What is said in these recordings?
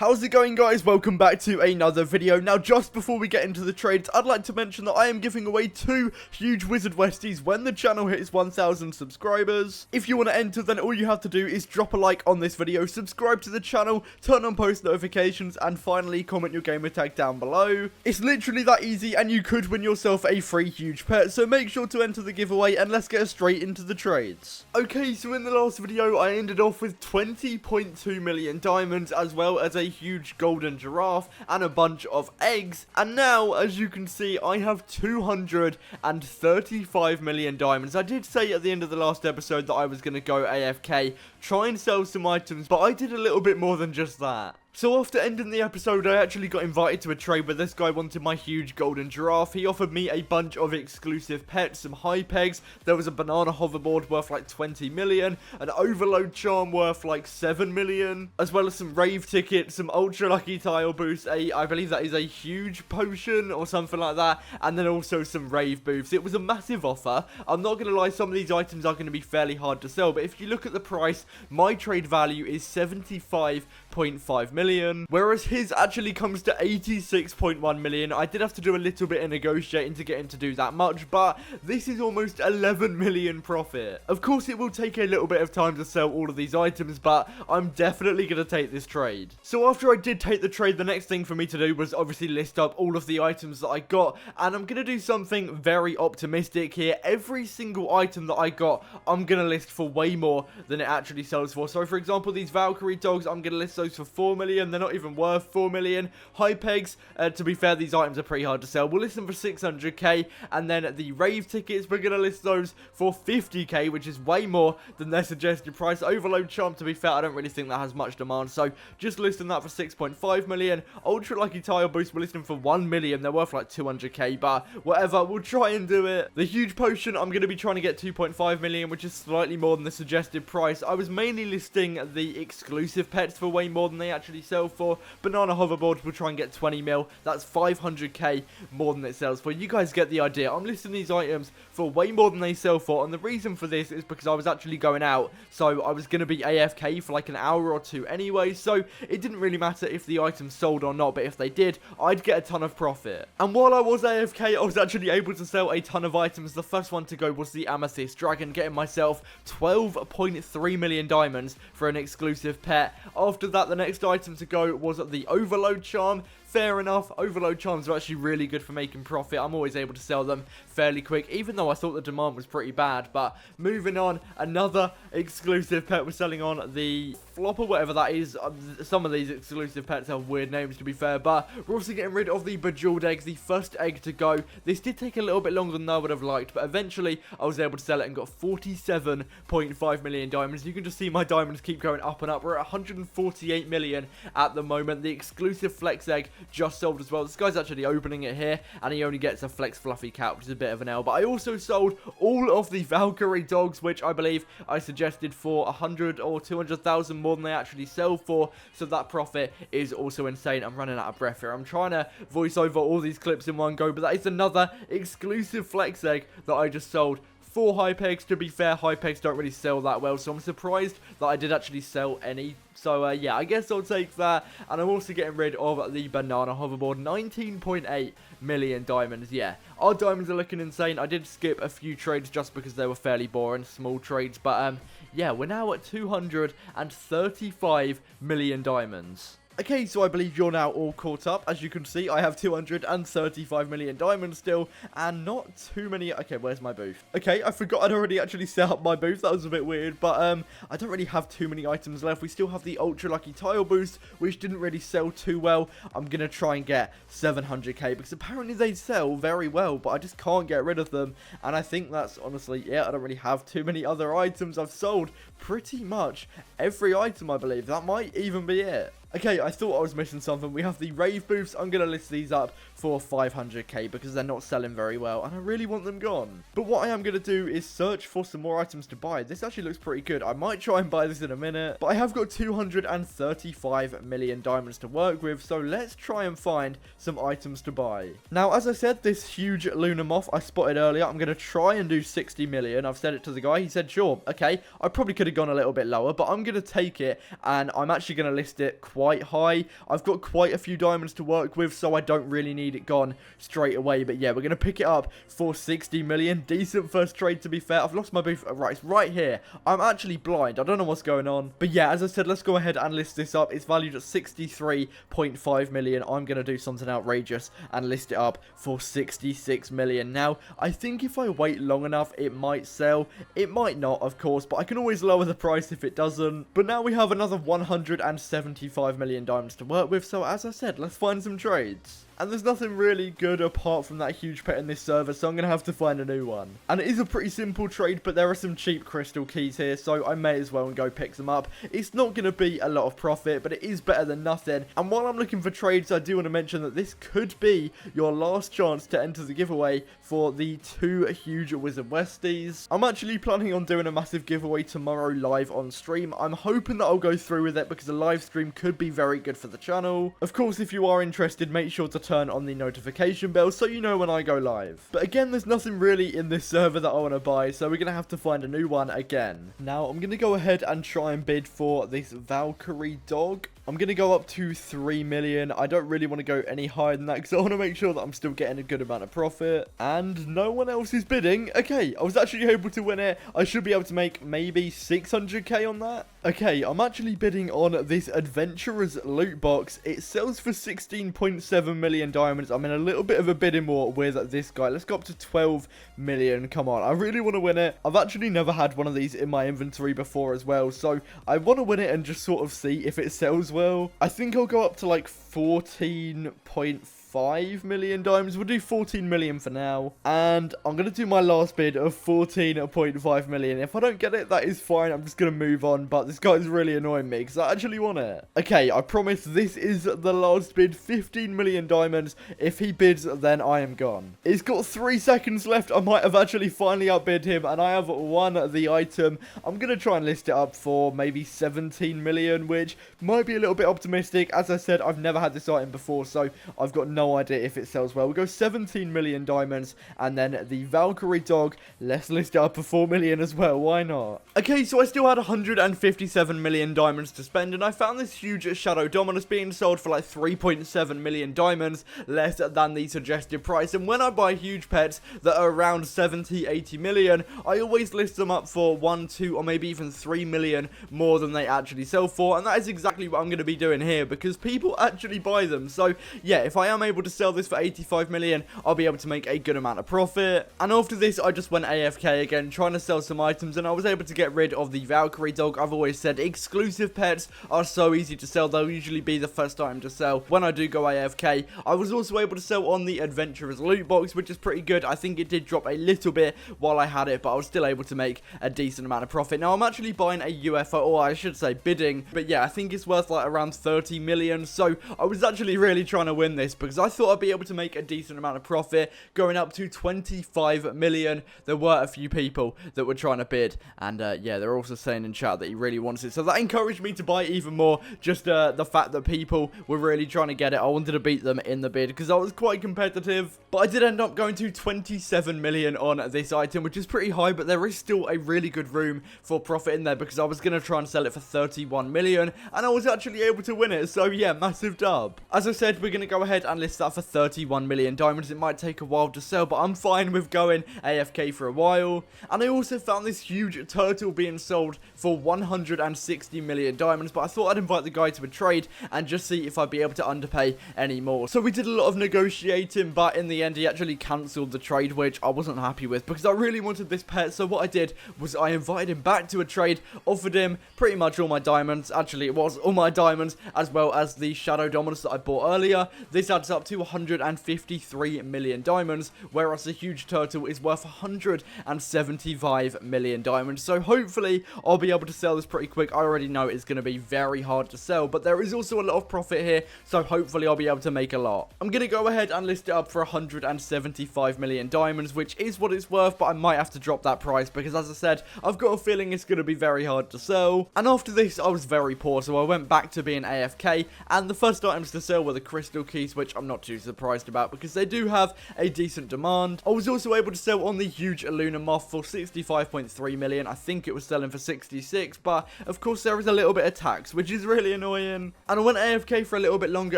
How's it going, guys? Welcome back to another video. Now, just before we get into the trades, I'd like to mention that I am giving away 2 huge Wizard Westies when the channel hits 1,000 subscribers. If you want to enter, then all you have to do is drop a like on this video, subscribe to the channel, turn on post notifications, and finally comment your gamer tag down below. It's literally that easy, and you could win yourself a free huge pet, so make sure to enter the giveaway, and let's get straight into the trades. Okay, so in the last video, I ended off with 20.2 million diamonds, as well as a huge golden giraffe and a bunch of eggs, and now as you can see I have 235 million diamonds. I did say at the end of the last episode that I was going to go AFK, try and sell some items, but I did a little bit more than just that. So after ending the episode, I actually got invited to a trade where this guy wanted my huge golden giraffe. He offered me a bunch of exclusive pets, some high pegs, there was a banana hoverboard worth like 20 million, an overload charm worth like 7 million, as well as some rave tickets, some ultra lucky tile boosts, I believe that is a huge potion or something like that, and then also some rave booths. It was a massive offer. I'm not going to lie, some of these items are going to be fairly hard to sell, but if you look at the price, my trade value is 75.5 million, whereas his actually comes to 86.1 million. I did have to do a little bit of negotiating to get him to do that much, but this is almost 11 million profit. Of course, it will take a little bit of time to sell all of these items, but I'm definitely going to take this trade. So after I did take the trade, the next thing for me to do was obviously list up all of the items that I got, and I'm going to do something very optimistic here. Every single item that I got, I'm going to list for way more than it actually sells for. So for example, these Valkyrie dogs, I'm going to list those for 4 million. They're not even worth 4 million. High pegs, to be fair, these items are pretty hard to sell. We'll list them for 600k, and then the rave tickets, we're going to list those for 50k, which is way more than their suggested price. Overload charm, to be fair, I don't really think that has much demand, so just listing that for 6.5 million. Ultra lucky tile boost, we're listing for 1 million. They're worth like 200k, but whatever, we'll try and do it. The huge potion, I'm going to be trying to get 2.5 million, which is slightly more than the suggested price. I was mainly listing the exclusive pets for way more than they actually sell for. Banana hoverboards will try and get 20 mil. That's 500k more than it sells for. You guys get the idea. I'm listing these items for way more than they sell for, and the reason for this is because I was actually going out, so I was going to be AFK for like an hour or two anyway, so it didn't really matter if the items sold or not, but if they did, I'd get a ton of profit. And while I was AFK, I was actually able to sell a ton of items. The first one to go was the Amethyst Dragon, getting myself 12.3 million diamonds for an exclusive pet. After that, the next item to go was the Overload Charm. Fair enough, overload charms are actually really good for making profit. I'm always able to sell them fairly quick, even though I thought the demand was pretty bad. But moving on, another exclusive pet we're selling on, the flop or whatever that is. Some of these exclusive pets have weird names, to be fair, but we're also getting rid of the bejeweled eggs, the first egg to go. This did take a little bit longer than I would have liked, but eventually I was able to sell it and got 47.5 million diamonds. You can just see my diamonds keep going up and up. We're at 148 million at the moment. The exclusive flex egg just sold as well. This guy's actually opening it here, and he only gets a flex fluffy cat, which is a bit of an L. But I also sold all of the Valkyrie dogs, which I believe I suggested for 100 or 200,000 more than they actually sell for, so that profit is also insane. I'm running out of breath here. I'm trying to voice over all these clips in one go, but that is another exclusive flex egg that I just sold. 4 high pegs. To be fair, high pegs don't really sell that well, so I'm surprised that I did actually sell any. So yeah, I guess I'll take that. And I'm also getting rid of the banana hoverboard. 19.8 million diamonds. Yeah, our diamonds are looking insane. I did skip a few trades just because they were fairly boring, small trades, but yeah, we're now at 235 million diamonds. Okay, so I believe you're now all caught up. As you can see, I have 235 million diamonds still, and not too many. Okay, where's my booth? Okay, I forgot I'd already actually set up my booth. That was a bit weird, but I don't really have too many items left. We still have the ultra lucky tile boost, which didn't really sell too well. I'm gonna try and get 700k because apparently they sell very well, but I just can't get rid of them. And I think that's honestly, yeah, I don't really have too many other items. I've sold pretty much every item, I believe. That might even be it. Okay, I thought I was missing something. We have the rave booths. I'm going to list these up for 500k because they're not selling very well, and I really want them gone. But what I am going to do is search for some more items to buy. This actually looks pretty good. I might try and buy this in a minute, but I have got 235 million diamonds to work with, so let's try and find some items to buy. Now, as I said, this huge lunar moth I spotted earlier, I'm going to try and do 60 million. I've said it to the guy. He said, sure, okay. I probably could have gone a little bit lower, but I'm going to take it, and I'm actually going to list it quite quite high. I've got quite a few diamonds to work with, so I don't really need it gone straight away. But yeah, we're going to pick it up for 60 million. Decent first trade, to be fair. I've lost my booth. Right, it's right here. I'm actually blind. I don't know what's going on. But yeah, as I said, let's go ahead and list this up. It's valued at 63.5 million. I'm going to do something outrageous and list it up for 66 million. Now, I think if I wait long enough, it might sell. It might not, of course, but I can always lower the price if it doesn't. But now we have another 175 million diamonds to work with, so as I said, let's find some trades. And there's nothing really good apart from that huge pet in this server, so I'm going to have to find a new one. And it is a pretty simple trade, but there are some cheap crystal keys here, so I may as well go pick them up. It's not going to be a lot of profit, but it is better than nothing. And while I'm looking for trades, I do want to mention that this could be your last chance to enter the giveaway for the 2 huge Wizard Westies. I'm actually planning on doing a massive giveaway tomorrow live on stream. I'm hoping that I'll go through with it because a live stream could be very good for the channel. Of course, if you are interested, make sure to turn on the notification bell so you know when I go live. But again, there's nothing really in this server that I want to buy, so we're going to have to find a new one again. Now, I'm going to go ahead and try and bid for this Valkyrie dog. I'm going to go up to 3 million. I don't really want to go any higher than that because I want to make sure that I'm still getting a good amount of profit. And no one else is bidding. Okay, I was actually able to win it. I should be able to make maybe 600k on that. Okay, I'm actually bidding on this Adventurer's loot box. It sells for 16.7 million diamonds. I'm in a little bit of a bidding war with this guy. Let's go up to 12 million. Come on, I really want to win it. I've actually never had one of these in my inventory before as well, so I want to win it and just sort of see if it sells well. I think I'll go up to like 14.5 million diamonds. We'll do 14 million for now, and I'm going to do my last bid of 14.5 million. If I don't get it, that is fine. I'm just going to move on, but this guy's really annoying me because I actually want it. Okay, I promise this is the last bid. 15 million diamonds. If he bids, then I am gone. It's got 3 seconds left. I might have actually finally outbid him, and I have won the item. I'm going to try and list it up for maybe 17 million, which might be a little bit optimistic. As I said, I've never had this item before, so I've got no idea if it sells well. We'll go 17 million diamonds, and then the Valkyrie dog, let's list it up for 4 million as well. Why not? Okay, so I still had 157 million diamonds to spend, and I found this huge Shadow Dominus being sold for like 3.7 million diamonds, less than the suggested price. And when I buy huge pets that are around 70, 80 million, I always list them up for 1, 2, or maybe even 3 million more than they actually sell for, and that is exactly what I'm going to be doing here because people actually buy them. So yeah, if I am able to sell this for 85 million, I'll be able to make a good amount of profit. And after this, I just went AFK again, trying to sell some items, and I was able to get rid of the Valkyrie dog. I've always said exclusive pets are so easy to sell. They'll usually be the first item to sell when I do go AFK. I was also able to sell on the Adventurer's loot box, which is pretty good. I think it did drop a little bit while I had it, but I was still able to make a decent amount of profit. Now, I'm actually buying a UFO, or I should say bidding, but yeah, I think it's worth like around 30 million, so I was actually really trying to win this because I thought I'd be able to make a decent amount of profit, going up to 25 million. There were a few people that were trying to bid, and yeah, they're also saying in chat that he really wants it, so that encouraged me to buy even more. Just the fact that people were really trying to get it, I wanted to beat them in the bid because I was quite competitive. But I did end up going to 27 million on this item, which is pretty high, but there is still a really good room for profit in there because I was going to try and sell it for 31 million, and I was actually able to win it. So yeah, massive dub. As I said, we're going to go ahead and list that for 31 million diamonds. It might take a while to sell, but I'm fine with going AFK for a while. And I also found this huge turtle being sold for 160 million diamonds, but I thought I'd invite the guy to a trade and just see if I'd be able to underpay any more. So we did a lot of negotiating, but in the end he actually cancelled the trade, which I wasn't happy with because I really wanted this pet. So what I did was I invited him back to a trade, offered him pretty much all my diamonds. Actually, it was all my diamonds as well as the Shadow Dominus that I bought earlier. This adds up to 153 million diamonds, whereas the huge turtle is worth 175 million diamonds. So hopefully I'll be able to sell this pretty quick. I already know it's going to be very hard to sell, but there is also a lot of profit here, so hopefully I'll be able to make a lot. I'm going to go ahead and list it up for 175 million diamonds, which is what it's worth, but I might have to drop that price because, as I said, I've got a feeling it's going to be very hard to sell. And after this, I was very poor, so I went back to being AFK, and the first items to sell were the crystal keys, which I'm I'm not too surprised about because they do have a decent demand. I was also able to sell on the huge lunar moth for 65.3 million. I think it was selling for 66, but of course there is a little bit of tax, which is really annoying. And I went AFK for a little bit longer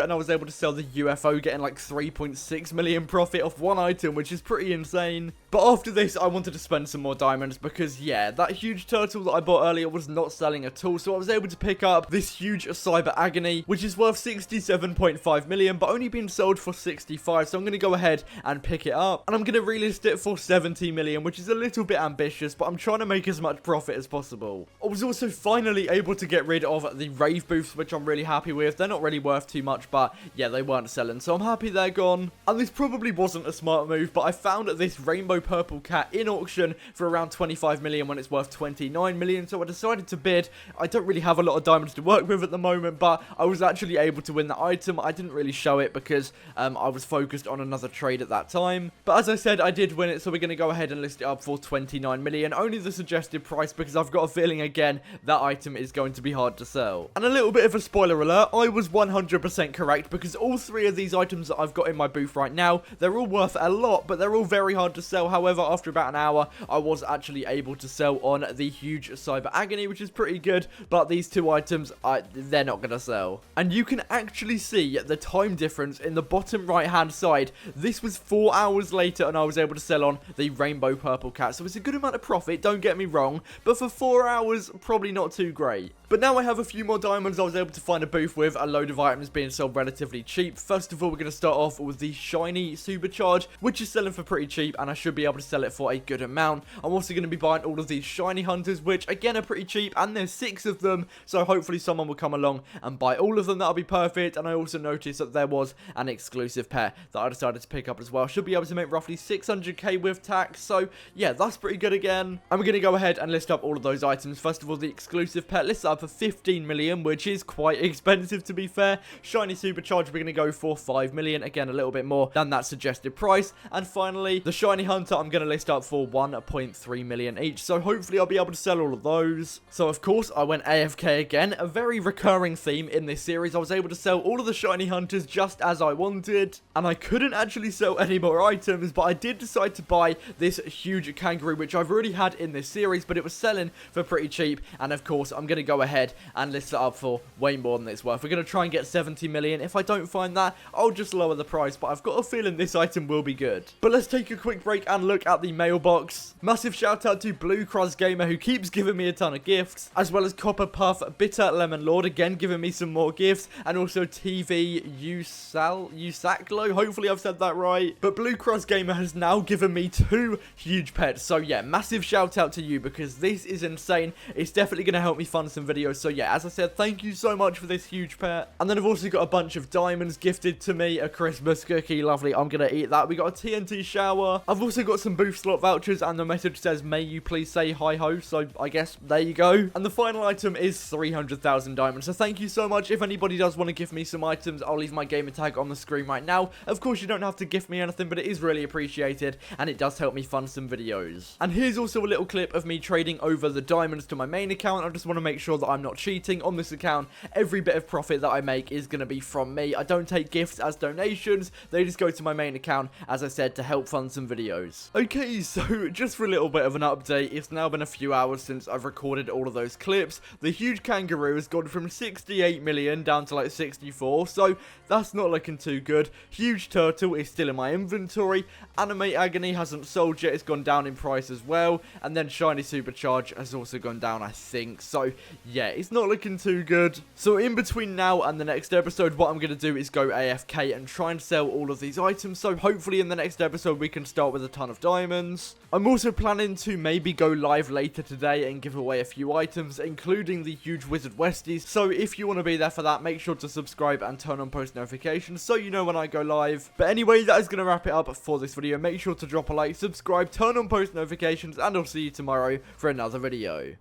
and I was able to sell the UFO, getting like 3.6 million profit off one item, which is pretty insane. But after this, I wanted to spend some more diamonds because, yeah, that huge turtle that I bought earlier was not selling at all. So I was able to pick up this huge cyber agony, which is worth 67.5 million, but only being sold for 65. So I'm going to go ahead and pick it up. And I'm going to relist it for 70 million, which is a little bit ambitious, but I'm trying to make as much profit as possible. I was also finally able to get rid of the rave booths, which I'm really happy with. They're not really worth too much, but yeah, they weren't selling. So I'm happy they're gone. And this probably wasn't a smart move, but I found this rainbow purple cat in auction for around 25 million when it's worth 29 million. So I decided to bid. I don't really have a lot of diamonds to work with at the moment, but I was actually able to win the item. I didn't really show it because I was focused on another trade at that time. But as I said, I did win it, so we're going to go ahead and list it up for 29 million. Only the suggested price because I've got a feeling, again, that item is going to be hard to sell. And a little bit of a spoiler alert, I was 100% correct because all three of these items that I've got in my booth right now, they're all worth a lot, but they're all very hard to sell. However, after about an hour, I was actually able to sell on the huge cyber agony, which is pretty good, but these two items, they're not going to sell. And you can actually see the time difference in the bottom right hand side. This was 4 hours later and I was able to sell on the rainbow purple cat, so it's a good amount of profit, don't get me wrong, but for 4 hours, probably not too great. But now I have a few more diamonds. I was able to find a booth with a load of items being sold relatively cheap. First of all, we're going to start off with the shiny supercharge, which is selling for pretty cheap, and I should be able to sell it for a good amount. I'm also going to be buying all of these shiny hunters, which again are pretty cheap, and there's 6 of them, so hopefully someone will come along and buy all of them. That'll be perfect. And I also noticed that there was an exclusive pair that I decided to pick up as well. Should be able to make roughly 600k with tax, so yeah, that's pretty good again. And we're going to go ahead and list up all of those items. First of all, the exclusive pet listed up for 15 million, which is quite expensive to be fair. Shiny supercharge, we're going to go for 5 million, again a little bit more than that suggested price. And finally, the shiny hunter, I'm going to list up for 1.3 million each, so hopefully I'll be able to sell all of those. So of course I went AFK again, a very recurring theme in this series. I was able to sell all of the shiny hunters just as I wanted, and I couldn't actually sell any more items, but I did decide to buy this huge kangaroo, which I've already had in this series, but it was selling for pretty cheap. And of course I'm going to go ahead and list it up for way more than it's worth. We're going to try and get 70 million. If I don't find that, I'll just lower the price, but I've got a feeling this item will be good. But let's take a quick break and look at the mailbox. Massive shout out to Blue Cross Gamer, who keeps giving me a ton of gifts, as well as Copper Puff, Bitter Lemon Lord, again giving me some more gifts, and also TV Usaklo, hopefully I've said that right. But Blue Cross Gamer has now given me 2 huge pets, so yeah, massive shout out to you because this is insane. It's definitely going to help me fund some videos, so yeah, as I said, thank you so much for this huge pet. And then I've also got a bunch of diamonds gifted to me, a Christmas cookie, lovely, I'm going to eat that. We got a TNT shower. I've also got some booth slot vouchers, and the message says, may you please say hi ho, so I guess there you go. And the final item is 300,000 diamonds, so thank you so much. If anybody does want to give me some items, I'll leave my gamer tag on the screen right now. Of course, you don't have to gift me anything, but it is really appreciated, and it does help me fund some videos. And here's also a little clip of me trading over the diamonds to my main account. I just want to make sure that I'm not cheating on this account. Every bit of profit that I make is going to be from me. I don't take gifts as donations. They just go to my main account, as I said, to help fund some videos. Okay, so just for a little bit of an update, it's now been a few hours since I've recorded all of those clips. The huge kangaroo has gone from 68 million down to like 64, so that's not looking too good. Huge turtle is still in my inventory. Animate agony hasn't sold yet, it's gone down in price as well. And then shiny supercharge has also gone down, I think. So yeah, it's not looking too good. So in between now and the next episode, what I'm going to do is go AFK and try and sell all of these items. So hopefully in the next episode we can start with a ton of diamonds. I'm also planning to maybe go live later today and give away a few items, including the huge Wizard Westies. So if you want to be there for that, make sure to subscribe and turn on post notifications so you know when I go live. But anyway, that is going to wrap it up for this video. Make sure to drop a like, subscribe, turn on post notifications, and I'll see you tomorrow for another video.